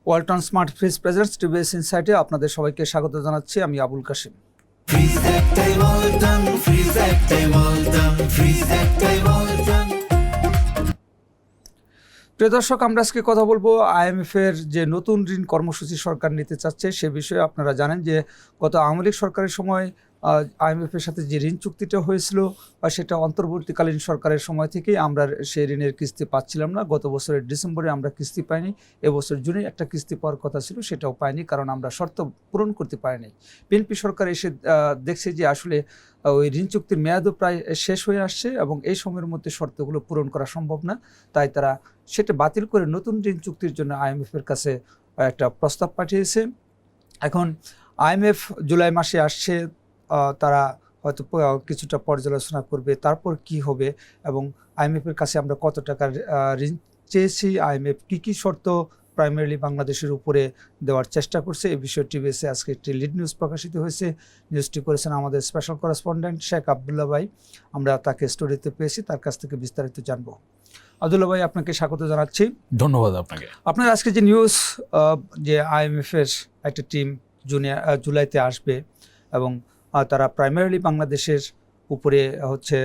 Walton smart fridge presents TVS ইনসাইটে আপনাদের সবাইকে স্বাগত জানাচ্ছি। আমি আবুল কাশিম। প্রিয় দর্শক, আমরা আজকে কথা বলবো IMF এর যে নতুন ঋণ কর্মসূচি সরকার নিতে চাচ্ছে সে বিষয়ে। আপনারা জানেন যে গত আওয়ামী লীগ সরকারের সময় IMF এর সাথে যে ঋণ চুক্তিটা হয়েছিল সেটা অন্তর্বর্তীকালীন সরকারের সময় থেকেই আমরা সেই ঋণের কিস্তি পাচ্ছিলাম না। গত বছরের ডিসেম্বরে আমরা কিস্তি পাইনি, এবছর জুনে একটা কিস্তি পাওয়ার কথা ছিল, সেটাও পাইনি, কারণ আমরা শর্ত পূরণ করতে পারিনি। বিএনপি সরকার এসে দেখছে যে আসলে ওই ঋণ চুক্তির মেয়াদও প্রায় শেষ হয়ে আসছে এবং এই সময়ের মধ্যে শর্তগুলো পূরণ করা সম্ভব না, তাই তারা সেটা বাতিল করে নতুন ঋণ চুক্তির জন্য IMF এর কাছে একটা প্রস্তাব পাঠিয়েছে। এখন IMF জুলাই মাসে আসছে, তারা হয়তো কিছুটা পর্যালোচনা করবে, তারপর কি হবে এবং IMF এর কাছে আমরা কত টাকার ঋণ চেয়েছি, IMF কী শর্ত প্রাইমারিলি বাংলাদেশের উপরে দেওয়ার চেষ্টা করছে, এই বিষয়ে টিভিএসে আজকে একটি লিড নিউজ প্রকাশিত হয়েছে। নিউজটি করেছেন আমাদের স্পেশাল করেসপন্ডেন্ট শেখ আবদুল্লাহ ভাই। আমরা তাকে স্টোরিতে পেয়েছি, তার কাছ থেকে বিস্তারিত জানবো। আবদুল্লাহ ভাই, আপনাকে স্বাগত জানাচ্ছি। ধন্যবাদ আপনাকে। আপনার আজকে যে নিউজ যে IMF এর একটা টিম জুলাইতে আসবে এবং তারা প্রাইমারিলি বাংলাদেশের উপরে হচ্ছে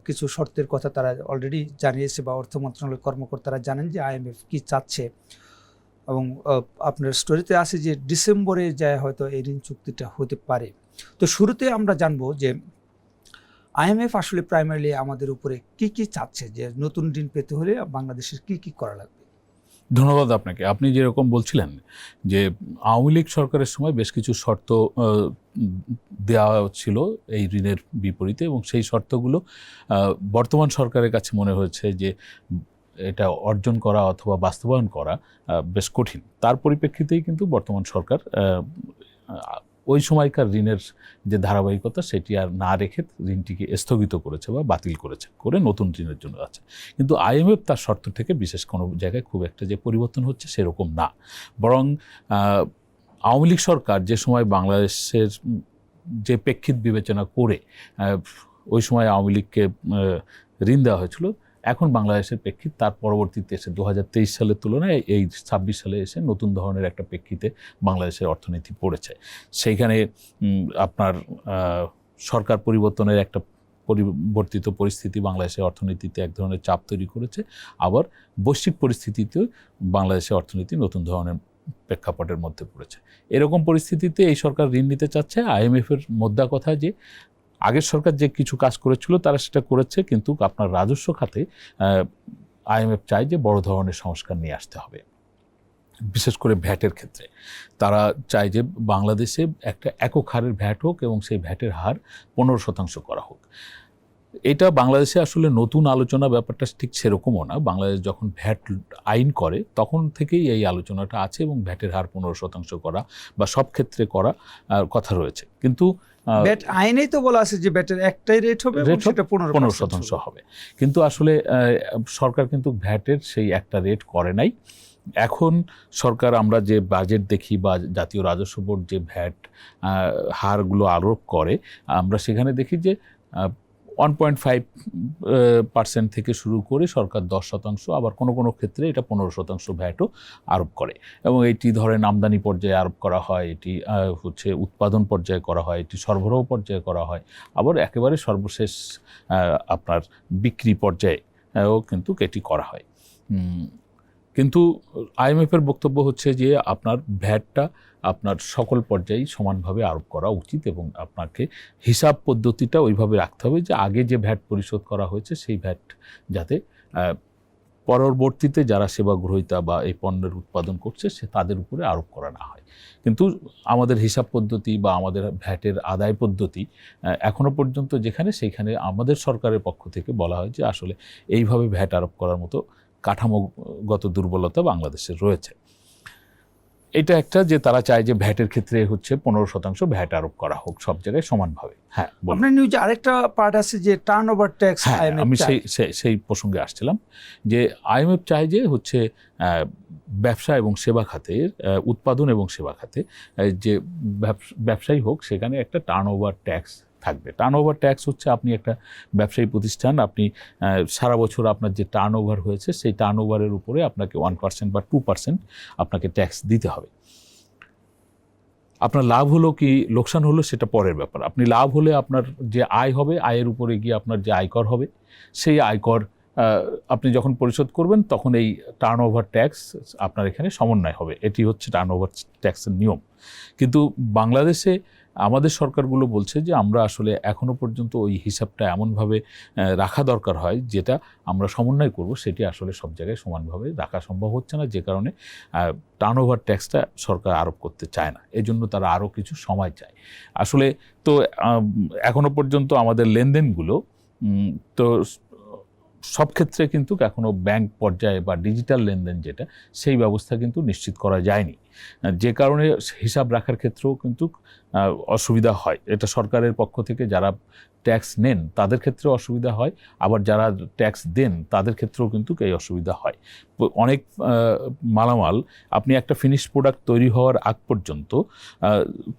কিছু শর্তের কথা তারা অলরেডি জানিয়েছে, বা অর্থ মন্ত্রণালয়ের কর্মকর্তারা জানেন যে IMF কি চাচ্ছে। এবং আপনার স্টোরিতে আছে যে ডিসেম্বরে যায় হয়তো এই ঋণ চুক্তিটা হতে পারে। তো শুরুতে আমরা জানবো যে IMF আসলে প্রাইমারিলি আমাদের উপরে কি চাচ্ছে, যে নতুন ঋণ পেতে হলে বাংলাদেশের কি করা লাগবে। ধন্যবাদ আপনাকে। আপনি যেরকম বলছিলেন যে আওয়ামী লীগ সরকারের সময় বেশ কিছু শর্ত দেওয়া ছিল এই ঋণের বিপরীতে, এবং সেই শর্তগুলো বর্তমান সরকারের কাছে মনে হয়েছে যে এটা অর্জন করা অথবা বাস্তবায়ন করা বেশ কঠিন। তার পরিপ্রেক্ষিতেই কিন্তু বর্তমান সরকার ওই সময়কার ঋণের যে ধারাবাহিকতা সেটি আর না রেখে ঋণটিকে স্থগিত করেছে বা বাতিল করেছে, করে নতুন ঋণের জন্য আছে। কিন্তু IMF তার শর্ত থেকে বিশেষ কোনো জায়গায় খুব একটা যে পরিবর্তন হচ্ছে সেরকম না, বরং আওয়ামী লীগ সরকার যে সময় বাংলাদেশের যে প্রেক্ষিত বিবেচনা করে ওই সময় আওয়ামী লীগকে ঋণ দেওয়া হয়েছিল, এখন বাংলাদেশের প্রেক্ষিত তার পরবর্তীতে এসে 2023 সালের তুলনায় এই 26 সালে এসে নতুন ধরনের একটা প্রেক্ষিতে বাংলাদেশের অর্থনীতি পড়েছে। সেইখানে আপনার সরকার পরিবর্তনের একটা পরিবর্তিত পরিস্থিতি বাংলাদেশের অর্থনীতিতে এক ধরনের চাপ তৈরি করেছে। আবার বৈশ্বিক পরিস্থিতিতে বাংলাদেশের অর্থনীতি নতুন ধরনের প্রেক্ষাপটের মধ্যে পড়েছে। এরকম পরিস্থিতিতে এই সরকার ঋণ নিতে চাচ্ছে। IMF এর মোদ্দা কথা যে আগের সরকার যে কিছু কাজ করেছিল তারা সেটা করেছে, কিন্তু আপনার রাজস্ব খাতে IMF চায় যে বড় ধরনের সংস্কার নিয়ে আসতে হবে। বিশেষ করে ভ্যাটের ক্ষেত্রে তারা চায় যে বাংলাদেশে একটা একক হারের ভ্যাট হোক এবং সেই ভ্যাটের হার 15% করা হোক। এটা বাংলাদেশে আসলে নতুন আলোচনা, ব্যাপারটা ঠিক সেরকমও না। বাংলাদেশ যখন ভ্যাট আইন করে তখন থেকেই এই আলোচনাটা আছে এবং ভ্যাটের হার 15% করা বা সব ক্ষেত্রে করা কথা রয়েছে। কিন্তু ব্যাট আইনেই তো বলা আছে যে ব্যাটের একটাই রেট হবে, সেটা 15% হবে। কিন্তু আসলে সরকার কিন্তু ভ্যাটের সেই একটা রেট করে নাই। এখন সরকার আমরা যে বাজেট দেখি বা জাতীয় রাজস্ব বোর্ড যে ভ্যাট হারগুলো আরোপ করে, আমরা সেখানে দেখি যে 1.5% থেকে শুরু করে সরকার 10%, আবার কোনো ক্ষেত্রে এটা 15% ভ্যাটও আরোপ করে। এবং এটি ধরেন আমদানি পর্যায়ে আরোপ করা হয়, এটি হচ্ছে উৎপাদন পর্যায়ে করা হয়, এটি সরবরাহ পর্যায়ে করা হয়, আবার একেবারে সর্বশেষ আপনার বিক্রি পর্যায়েও কিন্তু এটি করা হয়। কিন্তু IMF এর বক্তব্য হচ্ছে যে আপনার ভ্যাটটা আপনার সকল পর্যায়েই সমানভাবে আরোপ করা উচিত এবং আপনাকে হিসাব পদ্ধতিটা ওইভাবে রাখতে হবে যে আগে যে ভ্যাট পরিশোধ করা হয়েছে সেই ভ্যাট যাতে পরবর্তীতে যারা সেবা গ্রহীতা বা এই পণ্যের উৎপাদন করছে সে তাদের উপরে আরোপ করা না হয়। কিন্তু আমাদের হিসাব পদ্ধতি বা আমাদের ভ্যাটের আদায় পদ্ধতি এখনো পর্যন্ত যেখানে সেইখানে আমাদের সরকারের পক্ষ থেকে বলা হয় যে আসলে এইভাবে ভ্যাট আরোপ করার মতো কাঠামোগত দুর্বলতা বাংলাদেশের রয়েছে। এটা একটা যে তারা চায় যে ভ্যাটের ক্ষেত্রে হচ্ছে 15% ভ্যাট আরোপ করা হোক সব জায়গায় সমানভাবে। হ্যাঁ, আপনার নিউজে আরেকটা পার্ট আছে যে টার্ন ওভার ট্যাক্স। আমি সেই প্রসঙ্গে আসছিলাম যে IMF চায় যে হচ্ছে ব্যবসা এবং সেবা খাতের উৎপাদন এবং সেবা খাতে যে ব্যবসায়ী হোক সেখানে একটা টার্ন ওভার ট্যাক্স থাকবে। টার্নওভার ট্যাক্স হচ্ছে আপনি একটা ব্যবসায়ী প্রতিষ্ঠান, আপনি সারা বছর আপনার যে টার্নওভার হয়েছে সেই টার্নওভারের উপরে আপনাকে 1% বা 2% আপনাকে ট্যাক্স দিতে হবে। আপনার লাভ হলো কি লোকসান হলো সেটা পরের ব্যাপার। আপনি লাভ হলে আপনার যে আয় হবে, আয়ের উপরে গিয়ে আপনার যে আয়কর হবে, সেই আয়কর আপনি যখন পরিশোধ করবেন তখন এই টার্নওভার ট্যাক্স আপনার এখানে সমন্বয় হবে। এটি হচ্ছে টার্নওভার ট্যাক্সের নিয়ম। কিন্তু বাংলাদেশে আমাদের সরকারগুলো বলছে যে আমরা আসলে এখনো পর্যন্ত ওই হিসাবটা এমনভাবে রাখা দরকার হয় যেটা আমরা সমন্বয় করব, সেটি আসলে সব জায়গায় সমানভাবে রাখা সম্ভব হচ্ছে না, যে কারণে টার্নওভার ট্যাক্সটা সরকার আরোপ করতে চায় না। এজন্য তারা আরও কিছু সময় চায়। আসলে তো এখনো পর্যন্ত আমাদের লেনদেনগুলো তো সব ক্ষেত্রে কিন্তু এখনও ব্যাংক পর্যায়ে বা ডিজিটাল লেনদেন যেটা, সেই ব্যবস্থা কিন্তু নিশ্চিত করা যায়নি, যে কারণে হিসাব রাখার ক্ষেত্রেও কিন্তু অসুবিধা হয়। এটা সরকারের পক্ষ থেকে যারা ট্যাক্স নেন তাদের ক্ষেত্রেও অসুবিধা হয়, আবার যারা ট্যাক্স দেন তাদের ক্ষেত্রেও কিন্তু এই অসুবিধা হয়। অনেক মালামাল আপনি একটা ফিনিশড প্রোডাক্ট তৈরি হওয়ার আগ পর্যন্ত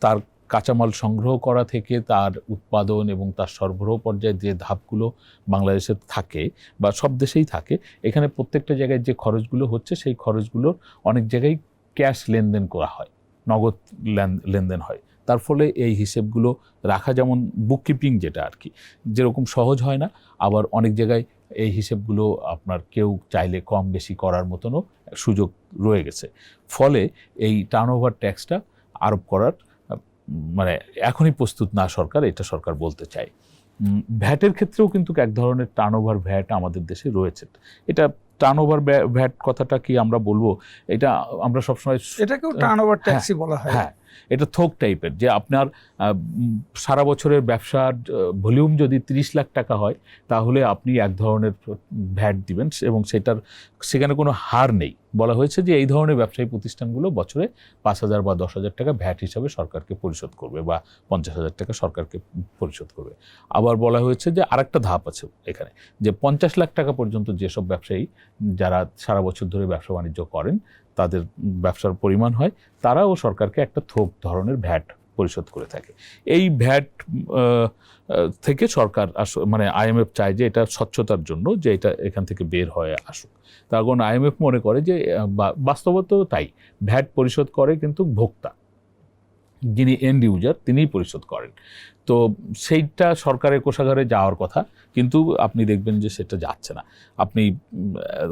তার কাঁচামাল সংগ্রহ করা থেকে তার উৎপাদন এবং তার সরবরাহ পর্যায়ে যে ধাপগুলো বাংলাদেশের থাকে বা সব দেশেই থাকে, এখানে প্রত্যেকটা জায়গায় যে খরচগুলো হচ্ছে সেই খরচগুলোর অনেক জায়গায় ক্যাশ লেনদেন করা হয়, নগদ লেনদেন হয়। তার ফলে এই হিসেবগুলো রাখা যেমন বুককিপিং যেটা আর কি যেরকম সহজ হয় না, আবার অনেক জায়গায় এই হিসেবগুলো আপনার কেউ চাইলে কম বেশি করার মতনও সুযোগ রয়ে গেছে। ফলে এই টার্নওভার ট্যাক্সটা আরোপ করার মানে এখনই প্রস্তুত না সরকার, এটা সরকার বলতে চায়। ভ্যাটের ক্ষেত্রেও কিন্তু এক ধরনের টার্নওভার ভ্যাট আমাদের দেশে রয়েছে। এটা টার্নওভার ভ্যাট কথাটা কি আমরা বলবো, এটা আমরা সবসময় এটাকেও টার্নওভার ট্যাক্সই বলা হয়। হ্যাঁ, এটা থোক টাইপের, যে আপনার সারা বছরের ব্যবসার ভলিউম যদি 30 লাখ টাকা হয় তাহলে আপনি এক ধরনের ভ্যাট দিবেন, এবং সেখানে কোনো হার নেই। বলা হয়েছে যে এই ধরনের ব্যবসায়ী প্রতিষ্ঠানগুলো বছরে 5,000 বা 10,000 টাকা ভ্যাট হিসাবে সরকারকে পরিশোধ করবে, বা 50,000 টাকা সরকারকে পরিশোধ করবে। আবার বলা হয়েছে যে আরেকটা ধাপ আছে এখানে, যে 50 লাখ টাকা পর্যন্ত যেসব ব্যবসায়ী যারা সারা বছর ধরে ব্যবসা বাণিজ্য করেন, তাদের ব্যবসার পরিমাণ হয়, তারাও সরকারকে একটা থোক ধরনের ভ্যাট পরিশোধ করে থাকে। এই ভ্যাট থেকে সরকার মানে আইএমএফ চায় যে এটা স্বচ্ছতার জন্য, যে এটা এখান থেকে বের হয়ে আসুক। তার কারণ আইএমএফ মনে করে যে বাস্তবত তাই, ভ্যাট পরিশোধ করে কিন্তু ভোক্তা, যিনি এন্ড ইউজার, তিনিই পরিশোধ করেন। তো সেইটা সরকারের কোষাগারে যাওয়ার কথা, কিন্তু আপনি দেখবেন যে সেটা যাচ্ছে না। আপনি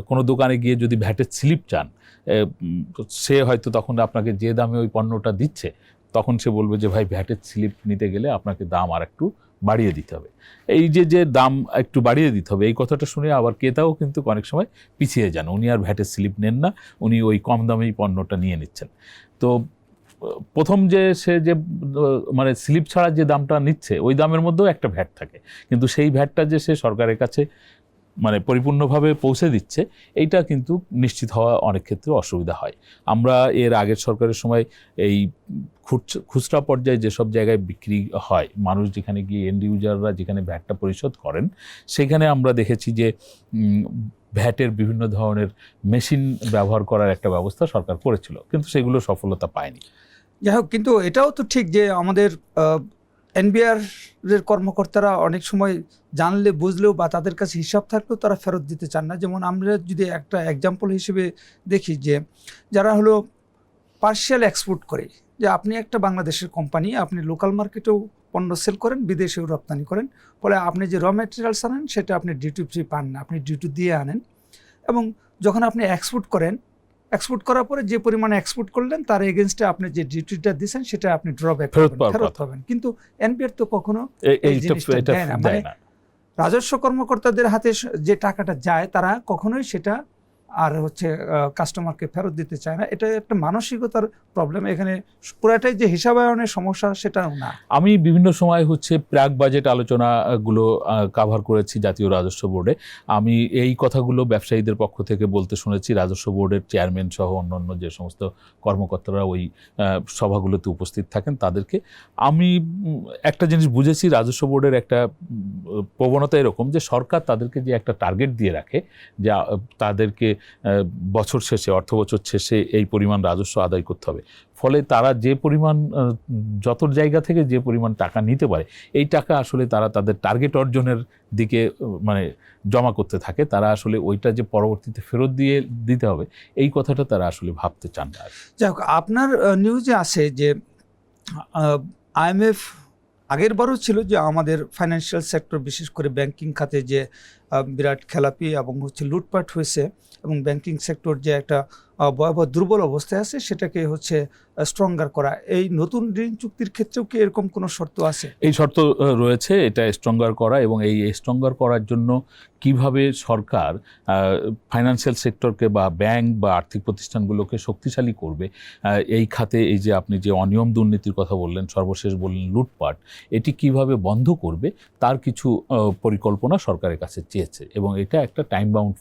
কোনো দোকানে গিয়ে যদি ভ্যাটের স্লিপ চান, সে হয়তো তখন আপনাকে যে দামে ওই পণ্যটা দিচ্ছে, তখন সে বলবে যে ভাই ভ্যাটের স্লিপ নিতে গেলে আপনাকে দাম আর একটু বাড়িয়ে দিতে হবে। এই যে দাম একটু বাড়িয়ে দিতে হবে, এই কথাটা শুনে আবার ক্রেতাও কিন্তু অনেক সময় পিছিয়ে যান, উনি আর ভ্যাটের স্লিপ নেন না, উনি ওই কম দামেই পণ্যটা নিয়ে নিচ্ছেন। তো প্রথম সে যে মানে স্লিপ ছাড়া যে দামটা নিচ্ছে ওই দামের মধ্যেও একটা ভ্যাট থাকে, কিন্তু সেই ভ্যাটটা যে সে সরকারের কাছে মানে পরিপূর্ণভাবে পৌঁছে দিচ্ছে, এইটা কিন্তু নিশ্চিত হওয়া অনেক ক্ষেত্রে অসুবিধা হয়। আমরা এর আগের সরকারের সময় এই খুচরা পর্যায়ে যেসব জায়গায় বিক্রি হয়, মানুষ যেখানে গিয়ে এন্ড ইউজাররা যেখানে ভ্যাটটা পরিশোধ করেন, সেখানে আমরা দেখেছি যে ভ্যাটের বিভিন্ন ধরনের মেশিন ব্যবহার করার একটা ব্যবস্থা সরকার করেছিল, কিন্তু সেগুলো সফলতা পায়নি। যাই হোক, কিন্তু এটাও তো ঠিক যে আমাদের এনবিআর এর কর্মকর্তারা অনেক সময় জানলে বুঝলেও বা তাদের কাছে হিসাব থাকলেও তারা ফেরত দিতে চান না। যেমন আমরা যদি একটা এক্সাম্পল হিসেবে দেখি, যে যারা হলো পার্শিয়াল এক্সপোর্ট করে, যে আপনি একটা বাংলাদেশের কোম্পানি, আপনি লোকাল মার্কেটেও পণ্য সেল করেন, বিদেশেও রপ্তানি করেন, ফলে আপনি যে র ম্যাটেরিয়ালস আনেন সেটা আপনি ডিউটি ফ্রি পান না, আপনি ডিউটি দিয়ে আনেন। এবং যখন আপনি এক্সপোর্ট করেন, এক্সপোর্ট করার পরে যে পরিমাণে এক্সপোর্ট করলেন তার এগেনস্টে আপনি যে ডিউটিটা দিয়েছেন সেটা আপনি ড্রব্যাক ফেরত পাবেন। কিন্তু এনবিআর তো কখনো এই জিনিসটা দেয় না। মানে রাজস্ব কর্মকর্তাদের হাতে যে টাকাটা যায় তারা কখনোই সেটা আর হচ্ছে কাস্টমারকে ফেরত দিতে চায় না। এটা একটা মানসিকতার প্রবলেম। এখানে পুরাটাই যে হিসাবায়নের সমস্যা সেটাও না। আমি বিভিন্ন সময় প্রাক বাজেট আলোচনাগুলো কাভার করেছি জাতীয় রাজস্ব বোর্ডে। আমি এই কথাগুলো ব্যবসায়ীদের পক্ষ থেকে বলতে শুনেছি, রাজস্ব বোর্ডের চেয়ারম্যান সহ অন্যান্য যে সমস্ত কর্মকর্তারা ওই সভাগুলোতে উপস্থিত থাকেন তাদেরকে। আমি একটা জিনিস বুঝেছি, রাজস্ব বোর্ডের একটা প্রবণতা এরকম যে সরকার তাদেরকে যে একটা টার্গেট দিয়ে রাখে, যে তাদেরকে বছর শেষে অর্থ বছর শেষে এই পরিমাণ রাজস্ব আদায় করতে হবে। ফলে তারা যে পরিমাণ যত জায়গা থেকে যে পরিমাণ টাকা নিতে পারে, এই টাকা আসলে তারা তাদের টার্গেট অর্জনের দিকে মানে জমা করতে থাকে। তারা আসলে ওইটা যে পরবর্তীতে ফেরত দিতে হবে, এই কথাটা তারা আসলে ভাবতে চান না। যাই হোক, আপনার নিউজে আছে যে আইএমএফ আগের বারও ছিল যে আমাদের ফাইন্যান্সিয়াল সেক্টর, বিশেষ করে ব্যাংকিং খাতে যে বিরাট খেলাপি এবং হচ্ছে লুটপাট হয়েছে, এবং ব্যাংকিং সেক্টর যে একটা ভয়াবহ দুর্বল অবস্থায় আছে, সেটাকে হচ্ছে স্ট্রঙ্গার করা। এই নতুন ঋণ চুক্তির ক্ষেত্রেও কি এরকম কোনো শর্ত আছে? এই শর্ত রয়েছে, এটা স্ট্রঙ্গার করা, এবং এই স্ট্রঙ্গার করার জন্য কিভাবে সরকার ফাইন্যান্সিয়াল সেক্টরকে বা ব্যাংক বা আর্থিক প্রতিষ্ঠানগুলোকে শক্তিশালী করবে, এই খাতে এই যে আপনি যে অনিয়ম দুর্নীতির কথা বললেন, সর্বশেষ বললেন লুটপাট, এটি কিভাবে বন্ধ করবে তার কিছু পরিকল্পনা সরকারের কাছে চেয়েছে, এবং এটা একটা টাইম বাউন্ড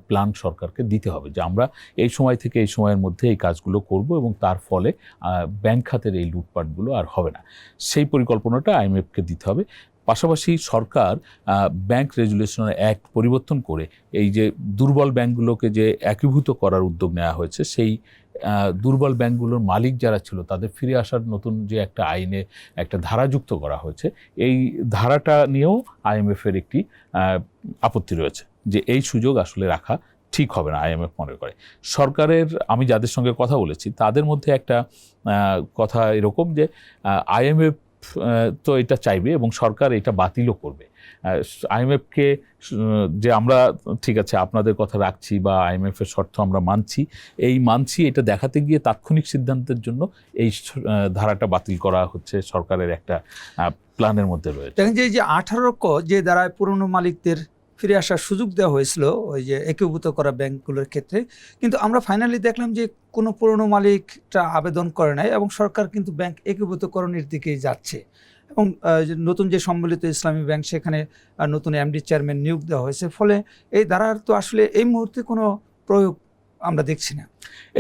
প্ল্যান সরকারকে দিতে হবে যে আমরা এই সময় থেকে এই সময়ের মধ্যে এই কাজগুলো করব, এবং তার ফলে ব্যাংক খাতের এই লুটপাটগুলো আর হবে না। সেই পরিকল্পনাটা আইএমএফকে দিতে হবে। পাশাপাশি সরকার ব্যাংক রেগুলেশন অ্যাক্ট পরিবর্তন করে এই যে দুর্বল ব্যাংকগুলোকে যে একীভূত করার উদ্যোগ নেওয়া হয়েছে, সেই দুর্বল ব্যাংকগুলোর মালিক যারা ছিল তাদের ফিরে আসার নতুন যে একটা আইনে একটা ধারা যুক্ত করা হয়েছে, এই ধারাটা নিয়েও আইএমএফের একটি আপত্তি রয়েছে যে এই সুযোগ আসলে রাখা ঠিক হবে না। আইএমএফ মনে করে সরকারের, আমি যাদের সঙ্গে কথা বলেছি তাদের মধ্যে একটা কথা এরকম যে আইএমএফ তো এটা চাইবে এবং সরকার এটা বাতিলও করবে। আইএমএফকে যে আমরা ঠিক আছে আপনাদের কথা রাখছি বা আইএমএফের শর্ত আমরা মানছি, এটা দেখাতে গিয়ে তাৎক্ষণিক সিদ্ধান্তের জন্য এই ধারাটা বাতিল করা হচ্ছে সরকারের একটা প্ল্যানের মধ্যে রয়েছে। দেখেন যে 18 যে দ্বারায় পুরনো মালিকদের ফিরে আসার সুযোগ দেওয়া হয়েছিল ওই যে একীভূত করা ব্যাংকগুলোর ক্ষেত্রে, কিন্তু আমরা ফাইনালি দেখলাম যে কোনো পুরনো মালিকটা আবেদন করে নাই, এবং সরকার কিন্তু ব্যাংক একীভূতকরণের দিকেই যাচ্ছে। এবং নতুন যে সম্মিলিত ইসলামী ব্যাংক, সেখানে নতুন এমডি চেয়ারম্যান নিয়োগ দেওয়া হয়েছে। ফলে এই ধারার তো আসলে এই মুহূর্তে কোনো প্রয়োগ আমরা দেখছি না।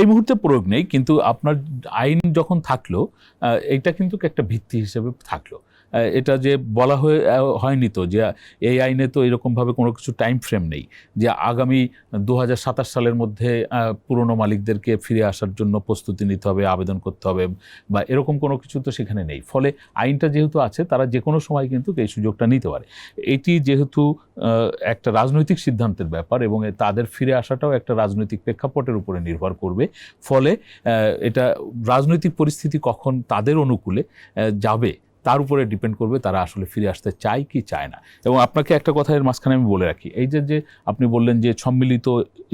এই মুহূর্তে প্রয়োগ নেই, কিন্তু আপনার আইন যখন থাকলো, এটা কিন্তু একটা ভিত্তি হিসেবে থাকলো। এটা যে বলা হয়নি তো যে এই আইনে তো এরকমভাবে কোনো কিছু টাইম ফ্রেম নেই যে আগামী 2027 সালের মধ্যে পুরনো মালিকদেরকে ফিরে আসার জন্য প্রস্তুতি নিতে হবে, আবেদন করতে হবে, বা এরকম কোনো কিছু তো সেখানে নেই। ফলে আইনটা যেহেতু আছে, তারা যে কোনো সময় কিন্তু এই সুযোগটা নিতে পারে। এটি যেহেতু একটা রাজনৈতিক সিদ্ধান্তের ব্যাপার, এবং তাদের ফিরে আসাটাও একটা রাজনৈতিক প্রেক্ষাপটের উপরে নির্ভর করবে। ফলে এটা রাজনৈতিক পরিস্থিতি কখন তাদের অনুকূলে যাবে তার উপরে ডিপেন্ড করবে তারা আসলে ফিরে আসতে চায় কি চায় না। এবং আপনাকে একটা কথা এর মাঝখানে আমি বলে রাখি, এই যে আপনি বললেন যে সম্মিলিত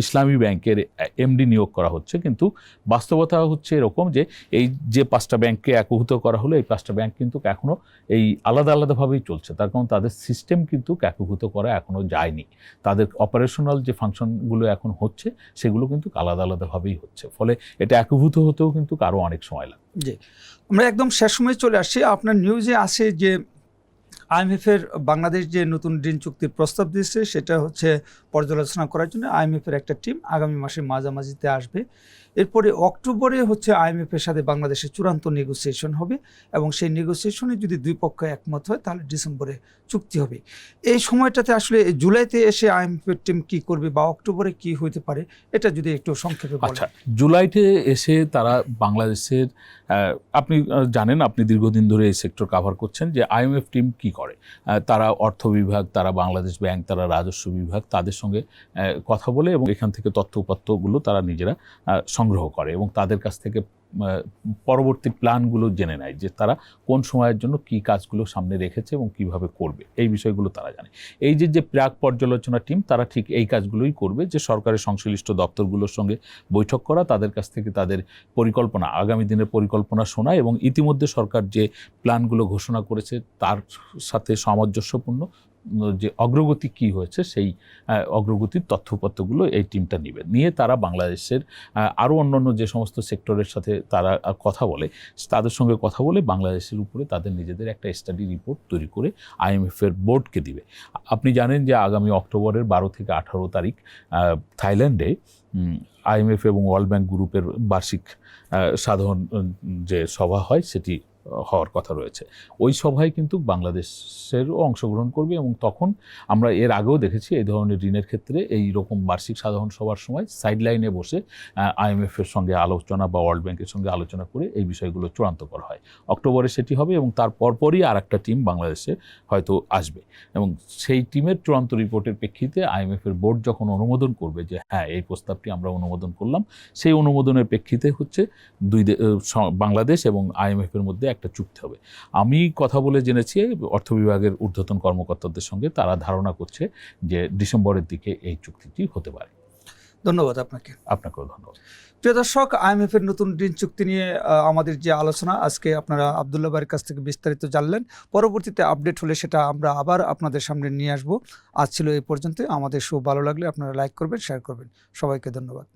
ইসলামী ব্যাংকের এমডি নিয়োগ করা হচ্ছে, কিন্তু বাস্তবতা হচ্ছে এরকম যে এই যে 5টা ব্যাংককে একীভূত করা হলো, এই 5টা ব্যাংক কিন্তু এখনও এই আলাদাভাবেই চলছে। তার কারণ তাদের সিস্টেম কিন্তু একীভূত করা এখনও যায়নি। তাদের অপারেশনাল যে ফাংশনগুলো এখন হচ্ছে, সেগুলো কিন্তু আলাদাভাবেই হচ্ছে। ফলে এটা একীভূত হতেও কিন্তু আরও অনেক সময় লাগে। জি, আমরা একদম শেষ সময় চলে আসছি। আপনার নিউজে আছে যে আইএমএফের বাংলাদেশ যে নতুন ঋণ চুক্তির প্রস্তাব দিয়েছে, সেটা হচ্ছে পর্যালোচনা করার জন্য আইএমএফের একটা টিম আগামী মাসের মাঝামাঝিতে আসবে। এরপরে অক্টোবরে হচ্ছে আইএমএফের সাথে বাংলাদেশের চূড়ান্ত নেগোসিয়েশন হবে, এবং সেই নেগোসিয়েশনে যদি দুই পক্ষ একমত হয় তাহলে ডিসেম্বরে চুক্তি হবে। এই সময়টাতে আসলে জুলাইতে এসে আইএমএফের টিম কি করবে বা অক্টোবরে কি হতে পারে, এটা যদি একটু সংক্ষেপে বলেন। আচ্ছা, জুলাইতে এসে তারা বাংলাদেশের, আপনি জানেন, আপনি দীর্ঘদিন ধরে এই সেক্টর কাভার করছেন, যে আইএমএফ টিম কি করে। তারা অর্থ বিভাগ, তারা বাংলাদেশ ব্যাংক, তারা রাজস্ব বিভাগ, তাদের সঙ্গে কথা বলে এবং এখান থেকে তথ্য উপাত্তগুলো তারা নিজেরা সংগ্রহ করে এবং তাদের কাছ থেকে পরবর্তী প্ল্যানগুলো জেনে নেয় যে তারা কোন সময়ের জন্য কি কাজগুলো সামনে রেখেছে এবং কিভাবে করবে, এই বিষয়গুলো তারা জানে। এই যে প্রাক পর্যালোচনা টিম, তারা ঠিক এই কাজগুলোই করবে, যে সরকারের সংশ্লিষ্ট দপ্তরগুলোর সঙ্গে বৈঠক করা, তাদের কাছ থেকে তাদের পরিকল্পনা, আগামী দিনের পরিকল্পনা শোনা, এবং ইতিমধ্যে সরকার যে প্ল্যানগুলো ঘোষণা করেছে তার সাথে সামঞ্জস্যপূর্ণ যে অগ্রগতি কি হয়েছে, সেই অগ্রগতির তথ্যপত্রগুলো এই টিমটা নিয়ে তারা বাংলাদেশের আরও অন্যান্য যে সমস্ত সেক্টরের সাথে তারা কথা বলে, তাদের সঙ্গে কথা বলে বাংলাদেশের উপরে তাদের নিজেদের একটা স্টাডি রিপোর্ট তৈরি করে আইএমএফের বোর্ডকে দিবে। আপনি জানেন যে আগামী অক্টোবরের 12 থেকে 18 তারিখ থাইল্যান্ডে আইএমএফ এবং ওয়ার্ল্ড ব্যাংক গ্রুপের বার্ষিক সাধারণ যে সভা হয়, সেটি হওয়ার কথা রয়েছে। ওই সভায় কিন্তু বাংলাদেশেরও অংশগ্রহণ করবে এবং তখন আমরা এর আগেও দেখেছি এই ধরনের ঋণের ক্ষেত্রে এই রকম বার্ষিক সাধারণ সভার সময় সাইডলাইনে বসে IMF এর সঙ্গে আলোচনা বা ওয়ার্ল্ড ব্যাংকের সঙ্গে আলোচনা করে এই বিষয়গুলো চূড়ান্ত করা হয়। অক্টোবরে সেটি হবে এবং তার পরপরই আর একটা টিম বাংলাদেশে হয়তো আসবে এবং সেই টিমের চূড়ান্ত রিপোর্টের প্রেক্ষিতে IMF এর বোর্ড যখন অনুমোদন করবে যে হ্যাঁ এই প্রস্তাবটি আমরা অনুমোদন করলাম, সেই অনুমোদনের প্রেক্ষিতে হচ্ছে বাংলাদেশ এবং IMF এর মধ্যে একটা চুক্তি হবে। আমি কথা বলে জেনেছি অর্থ বিভাগের ঊর্ধ্বতন কর্মকর্তাদের সঙ্গে, তারা ধারণা করছে যে ডিসেম্বরের দিকে এই চুক্তিটি হতে পারে। ধন্যবাদ আপনাকে। আপনাকেও ধন্যবাদ। প্রিয় দর্শক, IMF এর নতুন ঋণ চুক্তি নিয়ে আমাদের যে আলোচনা, আজকে আপনারা আব্দুল্লাহ ভাইয়ের কাছ থেকে বিস্তারিত জানলেন। পরবর্তীতে আপডেট হলে সেটা আমরা আবার আপনাদের সামনে নিয়ে আসব। আজ ছিল এই পর্যন্ত। আমাদের শো ভালো লাগলে আপনারা লাইক করবেন, শেয়ার করবেন। সবাইকে ধন্যবাদ।